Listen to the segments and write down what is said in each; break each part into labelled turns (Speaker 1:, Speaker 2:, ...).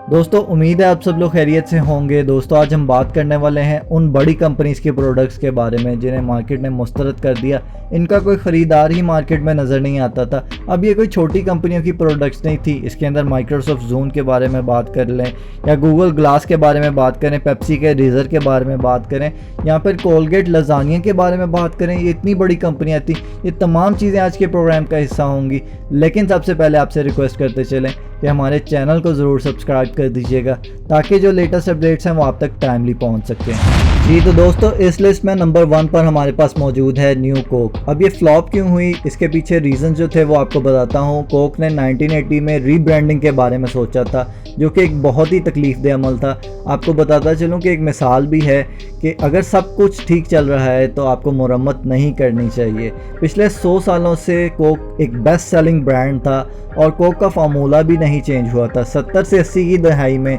Speaker 1: दोस्तों उम्मीद है आप सब लोग खैरियत से होंगे। दोस्तों आज हम बात करने वाले हैं उन बड़ी कंपनीज़ के प्रोडक्ट्स के बारे में जिन्हें मार्केट ने मुस्तरद कर दिया। इनका कोई ख़रीदार ही मार्केट में नज़र नहीं आता था। अब ये कोई छोटी कंपनियों की प्रोडक्ट्स नहीं थी। इसके अंदर माइक्रोसॉफ्ट जून के बारे में बात कर लें या गूगल ग्लास के बारे में बात करें, पेप्सी के रेज़र के बारे में बात करें या फिर कोलगेट लजानिया के बारे में बात करें, ये इतनी बड़ी कंपनियाँ थी। ये तमाम चीज़ें आज के प्रोग्राम का हिस्सा होंगी। लेकिन सबसे पहले आपसे रिक्वेस्ट करते चलें कि हमारे चैनल को ज़रूर सब्सक्राइब कर दीजिएगा ताकि जो लेटेस्ट अपडेट्स हैं वो आप तक टाइमली पहुंच सकें। जी तो दोस्तों इस लिस्ट में नंबर 1 पर हमारे पास मौजूद है न्यू कोक। अब ये फ्लॉप क्यों हुई, इसके पीछे रीज़न जो थे वो आपको बताता हूँ। कोक ने 1980 में रीब्रांडिंग के बारे में सोचा था जो कि एक बहुत ही तकलीफ़देह अमल था। आपको बताता चलूँ कि एक मिसाल भी है कि अगर सब कुछ ठीक चल रहा है तो आपको मुरम्मत नहीं करनी चाहिए। पिछले 100 सालों से कोक एक बेस्ट सेलिंग ब्रांड था और कोक का फार्मूला भी नहीं चेंज हुआ था। 70 से 80 की दहाई में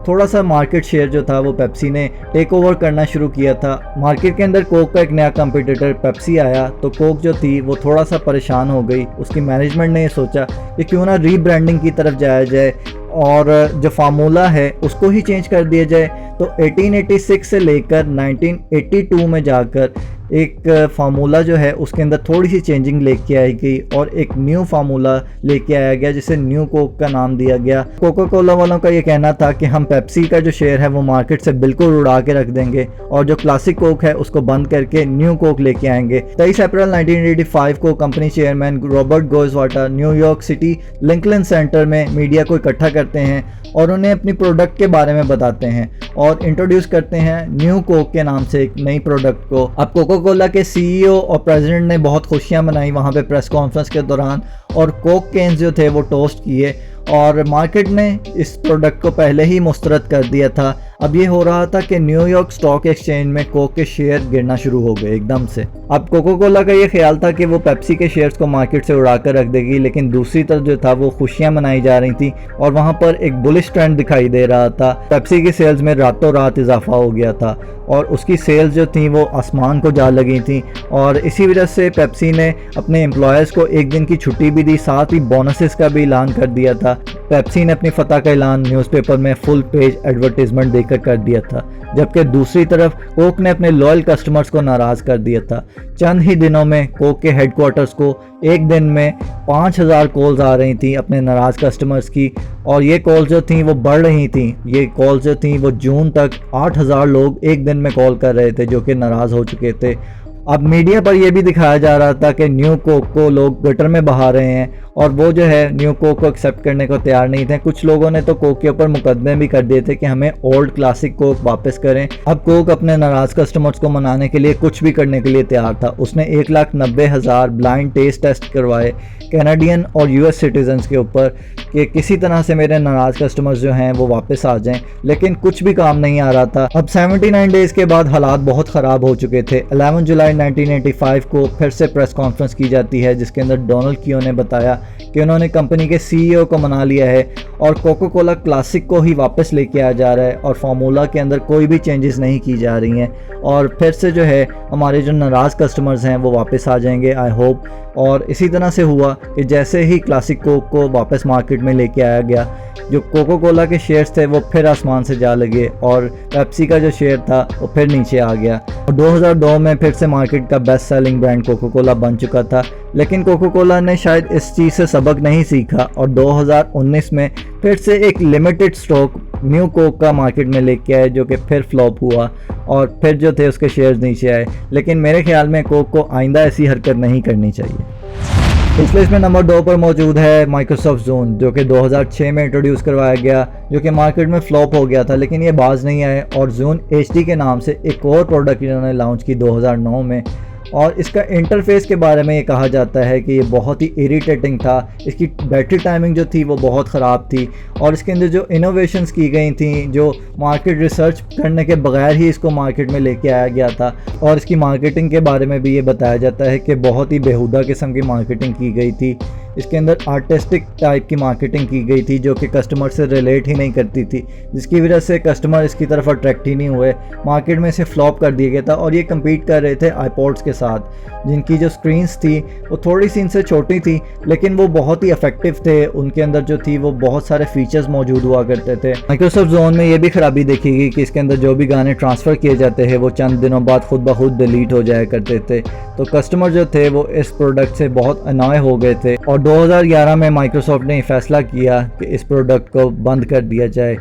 Speaker 1: थोड़ा सा मार्केट शेयर जो था वो पेप्सी ने टेक ओवर करना शुरू किया था। मार्केट के अंदर कोक का एक नया कंपटीटर पेप्सी आया तो कोक जो थी वो थोड़ा सा परेशान हो गई। उसकी मैनेजमेंट ने ये सोचा कि क्यों ना रीब्रांडिंग की तरफ जाया जाए और जो फार्मूला है उसको ही चेंज कर दिया जाए। तो 1886 से लेकर 1982 में जाकर एक फार्मूला जो है उसके अंदर थोड़ी सी चेंजिंग लेके आई गई और एक न्यू फार्मूला लेके आया गया जिसे न्यू कोक का नाम दिया गया। कोका कोला वालों का ये कहना था कि हम पेप्सी का जो शेयर है वो मार्केट से बिल्कुल उड़ा के रख देंगे और जो क्लासिक कोक है उसको बंद करके न्यू कोक लेके आएंगे। 23 अप्रैल 1985 को company chairman Robert Goizueta New York city Lincoln center में मीडिया को इकट्ठा करते हैं और उन्हें अपनी प्रोडक्ट के बारे में बताते हैं और इंट्रोड्यूस करते हैं न्यू कोक के नाम से एक नई प्रोडक्ट को। अब कोका कोला के सीईओ और प्रेसिडेंट ने बहुत खुशियां मनाई वहां पे प्रेस कॉन्फ्रेंस के दौरान और कोक केन्स जो थे वो टोस्ट किए और मार्केट ने इस प्रोडक्ट को पहले ही मुस्तरद कर दिया था। अब ये हो रहा था कि न्यूयॉर्क स्टॉक एक्सचेंज में कोक के शेयर गिरना शुरू हो गए एकदम से। अब कोका कोला का ये ख्याल था कि वो पेप्सी के शेयर्स को मार्केट से उड़ा कर रख देगी, लेकिन दूसरी तरफ जो था वो खुशियां मनाई जा रही थी और वहां पर एक बुलिश ट्रेंड दिखाई दे रहा था। पेप्सी की सेल्स में रातों रात इजाफा हो गया था और उसकी सेल्स जो थी वो आसमान को जा लगी थी और इसी वजह से पेप्सी ने अपने एम्प्लॉयज़ को एक दिन की छुट्टी भी दी, साथ ही बोनसेस का भी ऐलान कर दिया था। पेप्सी ने अपनी फतह का ऐलान न्यूज़पेपर में फुल पेज एडवर्टीजमेंट देकर कर दिया था, जबकि दूसरी तरफ कोक ने अपने लॉयल कस्टमर्स को नाराज़ कर दिया था। चंद ही दिनों में कोक के हेडक्वार्टर्स को एक दिन में 5000 कॉल्स आ रही थी अपने नाराज़ कस्टमर्स की और ये कॉल्स जो थी वो बढ़ रही थी। ये कॉल्स जो थी वो जून तक 8000 लोग एक दिन में कॉल कर रहे थे जो कि नाराज़ हो चुके थे। अब मीडिया पर यह भी दिखाया जा रहा था कि न्यू कोक को लोग गटर में बहा रहे हैं और वो जो है न्यू कोक को एक्सेप्ट करने को तैयार नहीं थे। कुछ लोगों ने तो कोक के ऊपर मुकदमे भी कर दिए थे कि हमें ओल्ड क्लासिक कोक वापस करें। अब कोक अपने नाराज़ कस्टमर्स को मनाने के लिए कुछ भी करने के लिए तैयार था। उसने 1,90,000 ब्लाइंड टेस्ट करवाए कैनेडियन और यूएस सिटीजन्स के ऊपर कि किसी तरह से मेरे नाराज़ कस्टमर्स जो हैं वो वापस आ जाएं, लेकिन कुछ भी काम नहीं आ रहा था। अब 79 डेज़ के बाद हालात बहुत ख़राब हो चुके थे। 11 जुलाई 1985 को फिर से प्रेस कॉन्फ्रेंस की जाती है जिसके अंदर डोनाल्ड कियो ने बताया कि उन्होंने कंपनी के सीईओ को मना लिया है और कोका कोला क्लासिक को ही वापस लेके आया जा रहा है और फार्मूला के अंदर कोई भी चेंजेस नहीं की जा रही हैं और फिर से जो है हमारे जो नाराज़ कस्टमर्स हैं वो वापस आ जाएंगे, आई होप। और इसी तरह से हुआ कि जैसे ही क्लासिक कोक को वापस मार्केट में लेके आया गया, जो कोका कोला के शेयर्स थे वो फिर आसमान से जा लगे और पेप्सी का जो शेयर था वो फिर नीचे आ गया। और 2002 में फिर से मार्केट का best selling brand Coca Cola बन चुका था, लेकिन कोका कोला ने शायद इस चीज़ से सबक नहीं सीखा और 2019 में फिर से एक लिमिटेड स्टॉक न्यू कोक का मार्केट में लेके आए जो कि फिर फ्लॉप हुआ और फिर जो थे उसके शेयर्स नीचे आए। लेकिन मेरे ख्याल में कोक को आइंदा ऐसी हरकत नहीं करनी चाहिए। इस लिस्ट में नंबर 2 पर मौजूद है माइक्रोसॉफ्ट जून जो कि 2006 में इंट्रोड्यूस करवाया गया, जो कि मार्केट में फ्लॉप हो गया था, लेकिन ये बाज नहीं आए और जून HD के नाम से एक और प्रोडक्ट इन्होंने लॉन्च की 2009 में। और इसका इंटरफेस के बारे में ये कहा जाता है कि ये बहुत ही इरिटेटिंग था। इसकी बैटरी टाइमिंग जो थी वो बहुत ख़राब थी और इसके अंदर जो इनोवेशंस की गई थी, जो मार्केट रिसर्च करने के बगैर ही इसको मार्केट में लेके आया गया था। और इसकी मार्केटिंग के बारे में भी ये बताया जाता है कि बहुत ही बेहुदा किस्म की मार्केटिंग की गई थी। इसके अंदर आर्टिस्टिक टाइप की मार्केटिंग की गई थी जो कि कस्टमर से रिलेट ही नहीं करती थी, जिसकी वजह से कस्टमर इसकी तरफ अट्रैक्ट ही नहीं हुए। मार्केट में इसे फ्लॉप कर दिया गया था और ये कम्पीट कर रहे थे आईपॉड्स के साथ, जिनकी जो स्क्रीन्स थी वो थोड़ी सी इनसे छोटी थी, लेकिन वो बहुत ही इफेक्टिव थे। उनके अंदर जो थी वो बहुत सारे फीचर्स मौजूद हुआ करते थे। माइक्रोसॉफ्ट जोन में ये भी खराबी देखी गई कि इसके अंदर जो भी गाने ट्रांसफ़र किए जाते हैं वो चंद दिनों बाद खुद ब खुद डिलीट हो जाया करते थे। तो कस्टमर जो थे वो इस प्रोडक्ट से बहुत अनॉय हो गए थे और 2011 में माइक्रोसॉफ्ट ने फैसला किया कि इस प्रोडक्ट को बंद कर दिया जाए।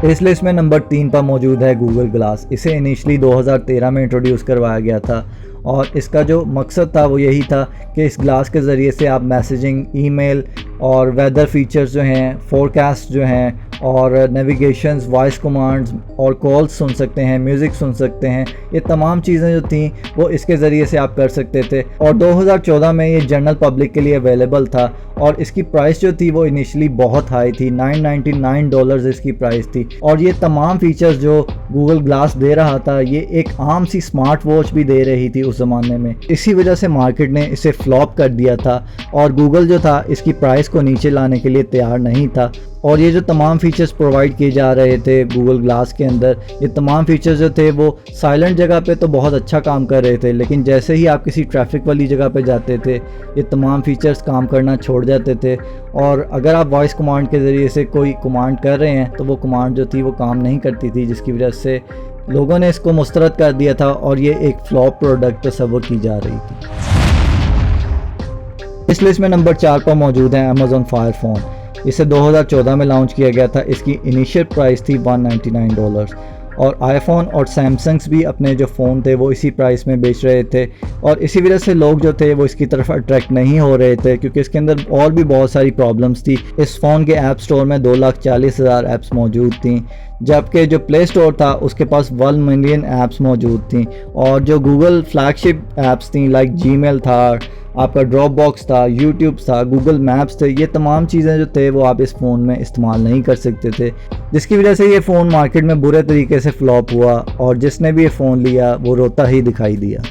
Speaker 1: इस लिस्ट में नंबर 3 पर मौजूद है गूगल ग्लास। इसे इनिशली 2013 में इंट्रोड्यूस करवाया गया था और इसका जो मकसद था वो यही था कि इस ग्लास के ज़रिए से आप मैसेजिंग, ईमेल और वेदर फीचर्स जो हैं, फोरकास्ट जो हैं और नेविगेशंस, वॉइस कमांड्स और कॉल्स सुन सकते हैं, म्यूज़िक सुन सकते हैं। ये तमाम चीज़ें जो थी वो इसके ज़रिए से आप कर सकते थे और 2014 में ये जनरल पब्लिक के लिए अवेलेबल था और इसकी प्राइस जो थी वो इनिशियली बहुत हाई थी, $999 इसकी प्राइस थी। और ये तमाम फीचर्स जो गूगल ग्लास दे रहा था ये एक आम सी स्मार्ट वॉच भी दे रही थी उस ज़माने में। इसी वजह से मार्केट ने इसे फ्लॉप कर दिया था और गूगल जो था इसकी प्राइस को नीचे लाने के लिए तैयार नहीं था। और ये जो तमाम फीचर्स प्रोवाइड किए जा रहे थे गूगल ग्लास के अंदर, ये तमाम फीचर्स जो थे वो साइलेंट जगह पे तो बहुत अच्छा काम कर रहे थे, लेकिन जैसे ही आप किसी ट्रैफिक वाली जगह पे जाते थे ये तमाम फीचर्स काम करना छोड़ जाते थे। और अगर आप वॉइस कमांड के ज़रिए से कोई कमांड कर रहे हैं तो वो कमांड जो थी वो काम नहीं करती थी, जिसकी वजह से लोगों ने इसको मुस्तरद कर दिया था और ये एक फ्लॉप प्रोडक्ट तस्वर की जा रही थी। इस लिस्ट में नंबर 4 पर मौजूद है अमेज़न फायर फ़ोन। इसे 2014 में लॉन्च किया गया था। इसकी इनिशियल प्राइस थी $199 और आईफोन और सैमसंग्स भी अपने जो फ़ोन थे वो इसी प्राइस में बेच रहे थे और इसी वजह से लोग जो थे वो इसकी तरफ अट्रैक्ट नहीं हो रहे थे, क्योंकि इसके अंदर और भी बहुत सारी प्रॉब्लम्स थी। इस फ़ोन के ऐप स्टोर में 2,40,000 ऐप्स मौजूद थी, जबकि जो प्ले स्टोर था उसके पास 1 मिलियन ऐप्स मौजूद थी। और जो गूगल फ्लैगशिप ऐप्स थी लाइक जीमेल था, आपका ड्रॉप बॉक्स था, यूट्यूब था, गूगल मैप्स थे, ये तमाम चीज़ें जो थे वो आप इस फ़ोन में इस्तेमाल नहीं कर सकते थे, जिसकी वजह से ये फ़ोन मार्केट में बुरे तरीके से फ्लॉप हुआ और जिसने भी ये फ़ोन लिया वो रोता ही दिखाई दिया।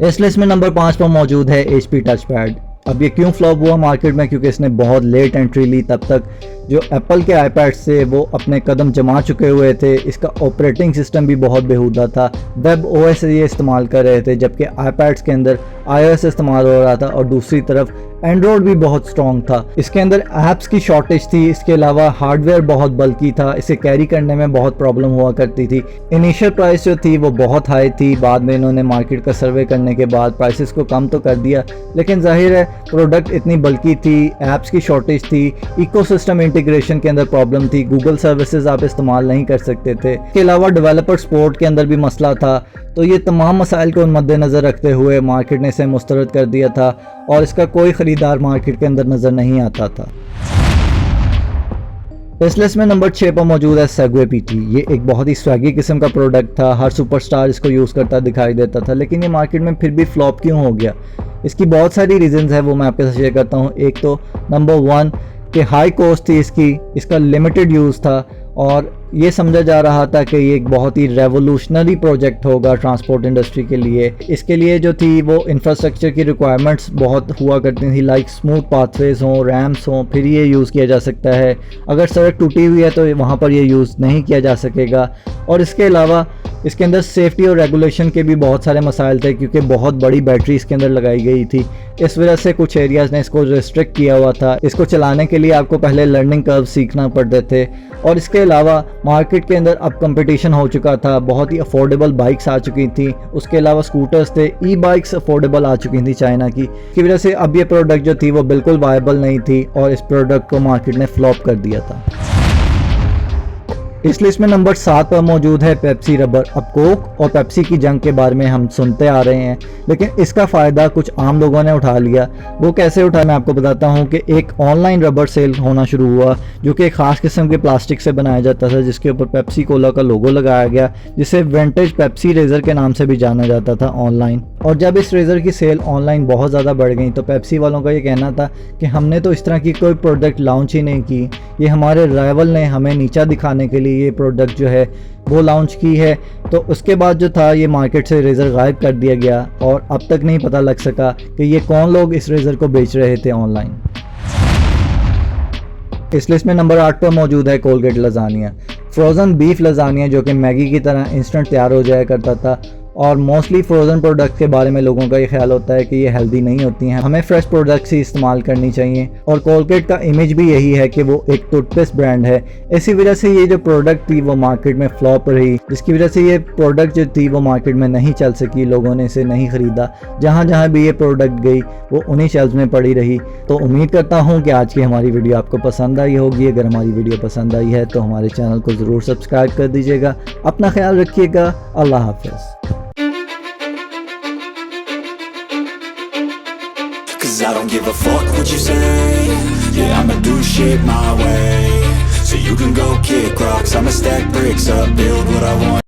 Speaker 1: इस लिस्ट में नंबर 5 पर मौजूद है HP टच पैड। अब ये क्यों फ्लॉप हुआ मार्केट में? क्योंकि इसने बहुत लेट एंट्री ली। तब तक जो एप्पल के आईपैड से वो अपने कदम जमा चुके हुए थे। इसका ऑपरेटिंग सिस्टम भी बहुत बेहुदा था, वेब ओएस ये इस्तेमाल कर रहे थे, जबकि आईपैड्स के अंदर iOS इस्तेमाल हो रहा था और दूसरी तरफ एंड्रॉयड भी बहुत स्ट्रॉन्ग था। इसके अंदर ऐप्स की शॉर्टेज थी, इसके अलावा हार्डवेयर बहुत बल्कि था, इसे कैरी करने में बहुत प्रॉब्लम हुआ करती थी। इनिशियल प्राइस जो थी वो बहुत हाई थी, बाद में इन्होंने मार्केट का सर्वे करने के बाद प्राइसेस को कम तो कर दिया, लेकिन जाहिर है प्रोडक्ट इतनी बल्कि थी, ऐप्स की शॉर्टेज थी, इकोसिस्टम इंटीग्रेशन के अंदर प्रॉब्लम थी, गूगल सर्विसेज आप इस्तेमाल नहीं कर सकते थे। इसके अलावा डेवलपर सपोर्ट के अंदर भी मसला था। तो ये तमाम मसाइल को मद्देनज़र रखते हुए मार्केट ने इसे मुस्तरद कर दिया था और इसका कोई ख़रीदार मार्केट के अंदर नज़र नहीं आता था। इस लिस्ट में नंबर 6 पर मौजूद है सेगवे PT। ये एक बहुत ही स्वैगी किस्म का प्रोडक्ट था, हर सुपरस्टार इसको यूज़ करता दिखाई देता था, लेकिन ये मार्केट में फिर भी फ्लॉप क्यों हो गया? इसकी बहुत सारी रीज़न्स है, वो मैं आपके साथ शेयर करता हूँ। एक तो नंबर 1 कि हाई कॉस्ट थी इसका लिमिटेड यूज़ था और ये समझा जा रहा था कि ये एक बहुत ही रेवोल्यूशनरी प्रोजेक्ट होगा ट्रांसपोर्ट इंडस्ट्री के लिए। इसके लिए जो थी वो इंफ्रास्ट्रक्चर की रिक्वायरमेंट्स बहुत हुआ करती थी, लाइक स्मूथ पाथवेज हों, रैम्प्स हों, फिर ये यूज़ किया जा सकता है। अगर सड़क टूटी हुई है तो वहाँ पर ये यूज़ नहीं किया जा सकेगा। और इसके अलावा इसके अंदर सेफ्टी और रेगुलेशन के भी बहुत सारे मसाइल थे, क्योंकि बहुत बड़ी बैटरी इसके अंदर लगाई गई थी। इस वजह से कुछ एरियाज़ ने इसको रिस्ट्रिक्ट किया हुआ था। इसको चलाने के लिए आपको पहले लर्निंग कर्व सीखना पड़ते थे। और इसके अलावा मार्केट के अंदर अब कंपटीशन हो चुका था, बहुत ही अफोर्डेबल बाइक्स आ चुकी थी। उसके अलावा स्कूटर्स थे, ई बाइक्स अफोर्डेबल आ चुकी थी चाइना की वजह से अब ये प्रोडक्ट जो थी वो बिल्कुल वायबल नहीं थी और इस प्रोडक्ट को मार्केट ने फ्लॉप कर दिया था। इस लिस्ट में नंबर 7 पर मौजूद है पेप्सी रबर। अब कोक और पेप्सी की जंग के बारे में हम सुनते आ रहे हैं, लेकिन इसका फ़ायदा कुछ आम लोगों ने उठा लिया। वो कैसे उठा, मैं आपको बताता हूँ कि एक ऑनलाइन रबर सेल होना शुरू हुआ, जो कि एक ख़ास किस्म के प्लास्टिक से बनाया जाता था, जिसके ऊपर पेप्सी कोला का लोगो लगाया गया, जिसे विंटेज पेप्सी रेज़र के नाम से भी जाना जाता था ऑनलाइन। और जब इस रेज़र की सेल ऑनलाइन बहुत ज़्यादा बढ़ गई तो पेप्सी वालों का ये कहना था कि हमने तो इस तरह की कोई प्रोडक्ट लॉन्च ही नहीं की, कि हमारे राइवल ने हमें नीचा दिखाने के लिए ये प्रोडक्ट जो है वो लॉन्च की है। तो उसके बाद जो था ये मार्केट से रेज़र गायब कर दिया गया और अब तक नहीं पता लग सका कि ये कौन लोग इस रेज़र को बेच रहे थे ऑनलाइन। इस लिस्ट में नंबर 8 पर मौजूद है Colgate lasagne, frozen beef lasagne जो कि मैगी की तरह इंस्टेंट तैयार हो जाया करता था। और मोस्टली फ्रोज़न प्रोडक्ट के बारे में लोगों का ये ख्याल होता है कि ये हेल्दी नहीं होती हैं, हमें फ्रेश प्रोडक्ट्स ही इस्तेमाल करनी चाहिए। और कोलगेट का इमेज भी यही है कि वो एक टूथपेस्ट ब्रांड है। इसी वजह से ये जो प्रोडक्ट थी वो मार्केट में फ्लॉप रही, जिसकी वजह से ये प्रोडक्ट जो थी वो मार्केट में नहीं चल सकी, लोगों ने इसे नहीं ख़रीदा। जहाँ जहाँ भी ये प्रोडक्ट गई वो उन्हीं शेल्फ में पड़ी रही। तो उम्मीद करता हूँ कि आज की हमारी वीडियो आपको पसंद आई होगी। अगर हमारी वीडियो पसंद आई है तो हमारे चैनल को ज़रूर सब्सक्राइब कर दीजिएगा। अपना ख्याल रखिएगा। अल्लाह हाफ़िज़।
Speaker 2: Cause I don't give a fuck what you say. Yeah, I'ma do shit my way. So you can go kick rocks, I'ma stack bricks up, build what I want.